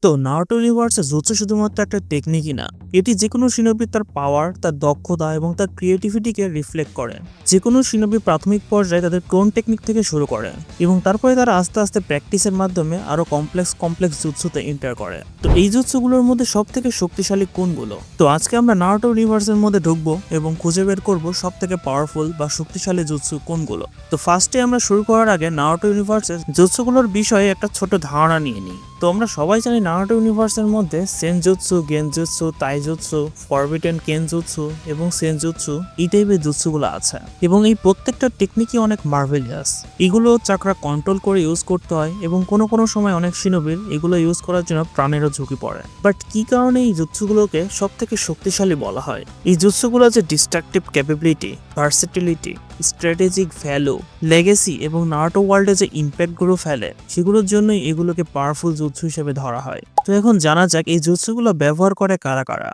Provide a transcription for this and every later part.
তো Naruto ইউনিভার্সে jutsu শুধুমাত্র একটা টেকনিকই না, এটি যেকোনো শিনোবি তার পাওয়ার, তার দক্ষতা এবং তার ক্রিয়েটিভিটিকে রিফ্লেক্ট করে। যেকোনো শিনোবি প্রাথমিক পর্যায়ে তাদের ক্লোন টেকনিক থেকে শুরু করে এবং তারপরে তারা আস্তে আস্তে প্র্যাকটিসের মাধ্যমে আরো কমপ্লেক্স জুৎসুতে এন্টার করে। তো এই জুৎসুগুলোর মধ্যে সব থেকে শক্তিশালী কোনগুলো? তো আজকে আমরা নারুটো ইউনিভার্সের মধ্যে ঢুকবো এবং খুঁজে বের করব সব থেকে পাওয়ারফুল বা শক্তিশালী জুৎসু কোনগুলো। তো ফার্স্টে আমরা শুরু করার আগে নারুটো ইউনিভার্সের জুৎসুগুলোর বিষয়ে একটা ছোট ধারণা নিয়ে নিই। তো আমরা সবাই জানি নারুটো ইউনিভার্সের মধ্যে সেনজুৎসু, গেনজুৎসু, তাইজুৎসু, ফরবিডেন কেনজুৎসু এবং সেনজুৎসু এই টাইপের জুৎসুগুলো আছে এবং এই প্রত্যেকটা টেকনিকই অনেক মার্ভেলিয়াস। এগুলো চাকরা কন্ট্রোল করে ইউজ করতে হয় এবং কোনো সময় অনেক শিনোবির এগুলো ইউজ করার জন্য প্রাণেরও ঝুঁকি পড়ে। বাট কি কারণে এই জুৎসুগুলোকে সব থেকে শক্তিশালী বলা হয়? এই জুৎসুগুলো যে destructive capability, versatility, strategic value, legacy এবং নারুটো ওয়ার্ল্ডে যে ইম্প্যাক্টগুলো ফেলে সেগুলোর জন্যই এগুলোকে পাওয়ারফুল জুৎসু হিসেবে ধরা হয়। তো এখন জানা যাক এই জুৎসুগুলো ব্যবহার করে কারা কারা।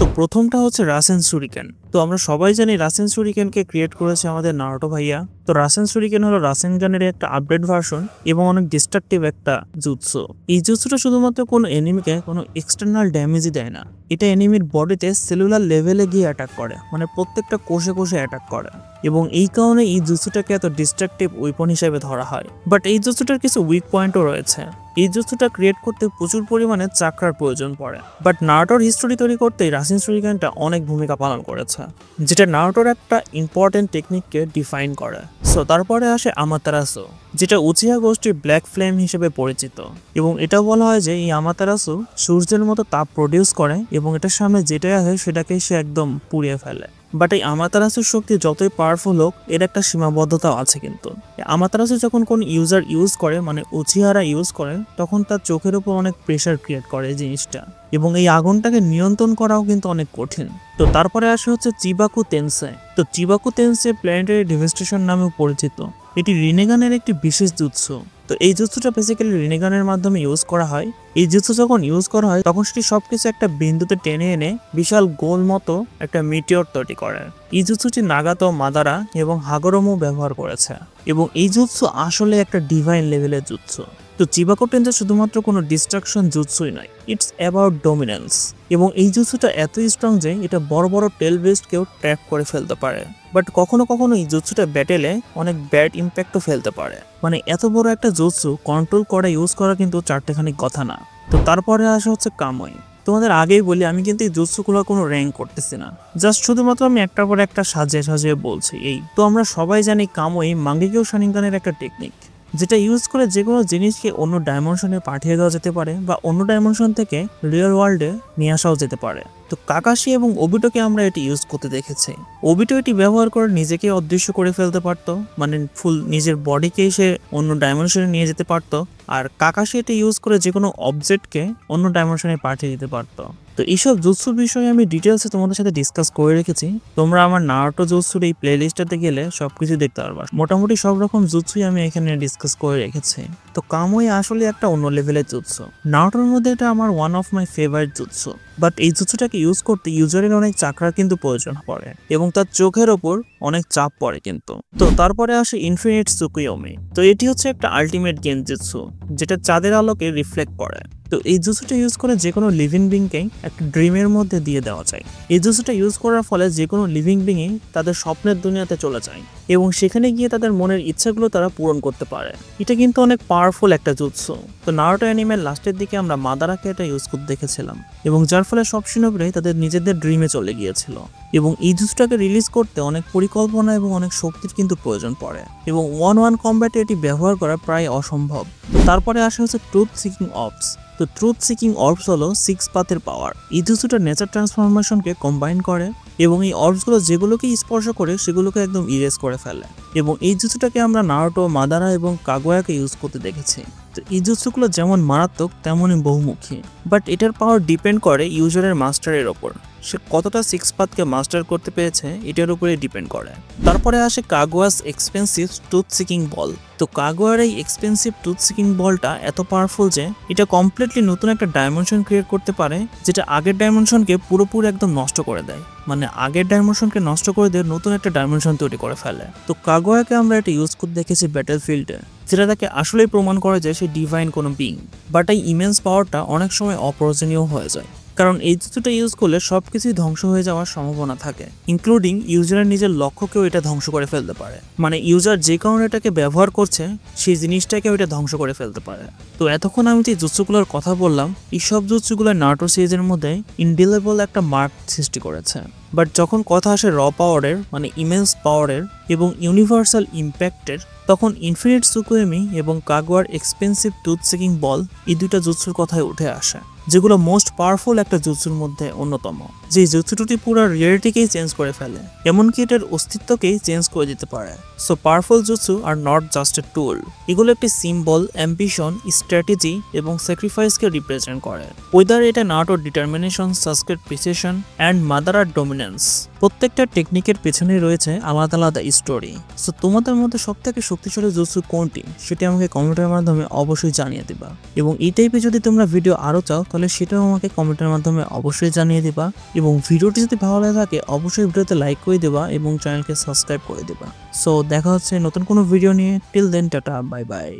তো প্রথমটা হচ্ছে রাসেন সুরিকেন। তো আমরা সবাই জানি রাসেন সুরিকেনকে ক্রিয়েট করেছে আমাদের নারুটো ভাইয়া। তো রাসেন সুরিকেন হলো রাসেনগানের একটা আপডেট ভার্সন এবং অনেক ডিস্ট্রাকটিভ একটা জুৎসু। এই জুৎসুটা শুধুমাত্র কোনো এনিমিকে কোনো এক্সটার্নাল ড্যামেজই দেয় না, এটা এনিমির বডিতে সেলুলার লেভেলে গিয়ে অ্যাটাক করে, মানে প্রত্যেকটা কোষে অ্যাটাক করে এবং এই কারণে এই জুৎসুটাকে এত ডিস্ট্রাকটিভ ওয়েপন হিসেবে ধরা হয়। বাট এই জুৎসুটার কিছু উইক পয়েন্টও রয়েছে। এই জুৎসুটা ক্রিয়েট করতে প্রচুর পরিমাণে চাকরার প্রয়োজন পড়ে। বাট নারুটোর হিস্টোরি তৈরি করতে রাসেন সুরিকেনটা অনেক ভূমিকা পালন করেছে, যেটা নারুটোর একটা ইম্পর্টেন্ট টেকনিককে ডিফাইন করে। সো তারপরে আসে আমাতারাসু, যেটা উচিহা গোষ্ঠীর ব্ল্যাক ফ্লেম হিসেবে পরিচিত এবং এটা বলা হয় যে এই আমাতারাসু সূর্যের মতো তাপ প্রডিউস করে এবং এটার সামনে যেটাই আসে সেটাকে সে একদম পুড়িয়ে ফেলে। বাট এই আমাতারাসুর শক্তি যতই পাওয়ারফুল হোক, এর একটা সীমাবদ্ধতাও আছে। কিন্তু আমাতারাসু যখন কোন ইউজার ইউজ করে, মানে উচিহারা ইউজ করে, তখন তার চোখের উপর অনেক প্রেশার ক্রিয়েট করে এই জিনিসটা এবং এই আগুনটাকে নিয়ন্ত্রণ করাও কিন্তু অনেক কঠিন। তো তারপরে আসে হচ্ছে চিবাকু তেনসে। তো চিবাকু তেনসে প্ল্যানেটারি ডেভাস্টেশন নামেও পরিচিত। এটি রিনেগানের একটি বিশেষ জুৎসু। তো এই জুৎসুটা বেসিক্যালি রিনেগানের মাধ্যমে ইউজ করা হয়। এই জুৎসু যখন ইউজ করা হয় তখন সেটি সবকিছু একটা বিন্দুতে টেনে এনে বিশাল গোল মতো একটা মিটিওর তৈরি করে। এই জুৎসুটি নাগাতো, মাদারা এবং হাগরোমো ব্যবহার করেছে এবং এই জুৎসু আসলে একটা ডিভাইন লেভেলের জুৎসু। তো চিবাকু টেনসে শুধুমাত্র কোনো ডিস্ট্রাকশন জুৎসুই নয়, ইটস অ্যাবাউট ডমিনেন্স এবং এই জুৎসুটা এতই স্ট্রং যে এটা বড় বড় টেল বেস্টকেও ট্র্যাপ করে ফেলতে পারে। বাট কখনো এই জুৎসুটা ব্যাটেলে অনেক ব্যাড ইম্প্যাক্টও ফেলতে পারে। মানে এত বড় একটা জুৎসু কন্ট্রোল করে ইউজ করা কিন্তু চারটেখানি কথা না। তো তারপরে আসা হচ্ছে কামোই। তোমাদের আগেই বলি আমি কিন্তু এই জুৎসুগুলো কোনো র্যাঙ্ক করতেছি না, জাস্ট শুধুমাত্র আমি একটার পর একটা সাজিয়ে বলছি এই। তো আমরা সবাই জানি কামোই মাঙ্গেকিও শারিঙ্গানের একটা টেকনিক, যেটা ইউজ করে যে কোনো জিনিসকে অন্য ডাইমেনশনে পাঠিয়ে দেওয়া যেতে পারে বা অন্য ডাইমেনশন থেকে রিয়েল ওয়ার্ল্ডে নিয়ে আসাও যেতে পারে। তো কাকাশি এবং ওবিটোকে আমরা এটি ইউজ করতে দেখেছি। ওবিটো এটি ব্যবহার করে নিজেকে অদৃশ্য করে ফেলতে পারতো, মানে ফুল নিজের বডিকে সে অন্য ডাইমেনশনে নিয়ে যেতে পারতো, আর কাকাশি এটি ইউজ করে যে কোনো অবজেক্টকে অন্য ডাইমেনশনে পাঠিয়ে দিতে পারতো। তো এইসব জুৎসুর বিষয়ে আমি ডিটেলসে তোমাদের সাথে ডিসকাস করে রেখেছি। তোমরা আমার নারুটো জুৎসুর এই প্লেলিস্টটাতে গেলে সবকিছু দেখতে পারবা। মোটামুটি সব রকম জুৎসুই আমি এখানে ডিসকাস করে রেখেছি। তো কামোই আসলে একটা অন্য লেভেলের জুৎসু। নারুটোর মধ্যে এটা আমার one of my favourite jutsu. But এই জুৎসুটাকে ইউজ করতে ইউজারের অনেক চাকরার কিন্তু প্রয়োজন পড়ে এবং তার চোখের ওপর অনেক চাপ পড়ে কিন্তু। তো তারপরে আসে ইনফিনিট সুকুয়োমি। তো এটি হচ্ছে একটা আলটিমেট গেনজুৎসু, যেটা চাঁদের আলোকে রিফ্লেক্ট করে। তো এই জুৎসুটা ইউজ করে যে কোনো লিভিং বিংকে একটা ড্রিমের মধ্যে দিয়ে দেওয়া যায়। এই জুৎসুটা ইউজ করার ফলে যে কোনো লিভিং বিংই তাদের স্বপ্নের দুনিয়াতে চলে যায় এবং সেখানে গিয়ে তাদের মনের ইচ্ছাগুলো তারা পূরণ করতে পারে। এটা কিন্তু অনেক পাওয়ারফুল একটা জুৎসু। তো নারুটো অ্যানিমের লাস্টের দিকে আমরা মাদারাকে এটা ইউজ করতে দেখেছিলাম এবং যার ফলে সব শিনোবিরাই তাদের নিজেদের ড্রিমে চলে গিয়েছিল এবং এই জুৎসুটাকে রিলিজ করতে অনেক পরিকল্পনা এবং অনেক শক্তির কিন্তু প্রয়োজন পড়ে এবং 1-1 কম্ব্যাটে এটি ব্যবহার করা প্রায় অসম্ভব। তো তারপরে আসা হচ্ছে ট্রুথ সিকিং অর্বস। তো ট্রুথ সিকিং অর্বস হলো 6 পাথের পাওয়ার। এই জুৎসুটা নেচার ট্রান্সফরমেশনকে কম্বাইন করে এবং এই অর্বসগুলো যেগুলোকে স্পর্শ করে সেগুলোকে একদম ইরেজ করে ফেলে এবং এই জুৎসুটাকে আমরা নারুটো, মাদারা এবং কাগুয়াকে ইউজ করতে দেখেছি। তো এই জুৎসুগুলো যেমন মারাত্মক তেমনই বহুমুখী, বাট এটার পাওয়ার ডিপেন্ড করে ইউজারের মাস্টারের ওপর। সে কতটা 6 পাথকে মাস্টার করতে পেরেছে এটার উপরে ডিপেন্ড করে। তারপরে আসে কাগুয়াস এক্সপেন্সিভ টুথ সিকিং বল। তো কাগুয়ার এই এক্সপেন্সিভ টুথ সিকিং বলটা এত পাওয়ারফুল যে এটা কমপ্লিটলি নতুন একটা ডাইমেনশন ক্রিয়েট করতে পারে, যেটা আগের ডাইমেনশনকে পুরোপুরি একদম নষ্ট করে দেয়। মানে আগের ডাইমেনশনকে নষ্ট করে দিয়ে নতুন একটা ডাইমেনশন তৈরি করে ফেলে। তো কাগুয়াকে আমরা এটা ইউজ করতে দেখেছি ব্যাটেল ফিল্ডে, যেটা তাকে আসলেই প্রমাণ করে যে সে ডিভাইন কোনো বিং। বাট এই ইমেন্স পাওয়ারটা অনেক সময় অপ্রয়োজনীয় হয়ে যায়, কারণ এই জুতোটা ইউজ করলে সবকিছুই ধ্বংস হয়ে যাওয়ার সম্ভাবনা থাকে, ইনক্লুডিং ইউজারের নিজের লক্ষ্যকেও এটা ধ্বংস করে ফেলতে পারে। মানে ইউজার যে কারণে এটাকে ব্যবহার করছে সেই জিনিসটাকেও এটা ধ্বংস করে ফেলতে পারে। তো এতক্ষণ আমি যে জুৎসুগুলোর কথা বললাম, এই সব জুৎসুগুলো নারুটো সিরিজের মধ্যে ইনডিলেবল একটা মার্ক সৃষ্টি করেছে। বাট যখন কথা আসে র পাওয়ারের, মানে ইমেন্স পাওয়ারের এবং ইউনিভার্সাল ইম্প্যাক্টের, তখন ইনফিনিট সুকুয়েমি এবং কাগুয়ার এক্সপেন্সিভ টুথ সিকিং বল এই দুইটা জুৎসুর কথাই উঠে আসে, যেগুলো মোস্ট পাওয়ারফুল একটা জুৎসুর মধ্যে অন্যতম। যে জুৎসুটি পুরো রিয়েলিটিকেই চেঞ্জ করে ফেলে, এমনকি এটার অস্তিত্বকেই চেঞ্জ করে দিতে পারে। So powerful jutsu are not just a tool, এগুলো একটি সিম্বল, অ্যাম্বিশন, স্ট্র্যাটেজি এবং স্যাক্রিফাইসকে রিপ্রেজেন্ট করে। ওয়েদার এটা নারুটোর ডিটারমিনেশন, সাসকের প্রিসিশন অ্যান্ড মাদারার ডমিনেন্স, প্রত্যেকটা টেকনিকের পেছনে রয়েছে আলাদা আলাদা স্টোরি। সো তোমাদের মধ্যে সবথেকে শক্তিশালী জুৎসু কোনটি সেটি আমাকে কমেন্টের মাধ্যমে অবশ্যই জানিয়ে দিবা। এবং এই টাইপে যদি তোমরা ভিডিও আরও চাও তাহলে সেটাও আমাকে কমেন্টের মাধ্যমে অবশ্যই জানিয়ে দিবা। এবং ভিডিওটি যদি ভালো লাগে থাকে অবশ্যই ভিডিওতে লাইক করে দেবা এবং চ্যানেলকে সাবস্ক্রাইব করে দেবা। সো দেখা হচ্ছে নতুন কোনো ভিডিও নিয়ে। Till then, tata, bye by.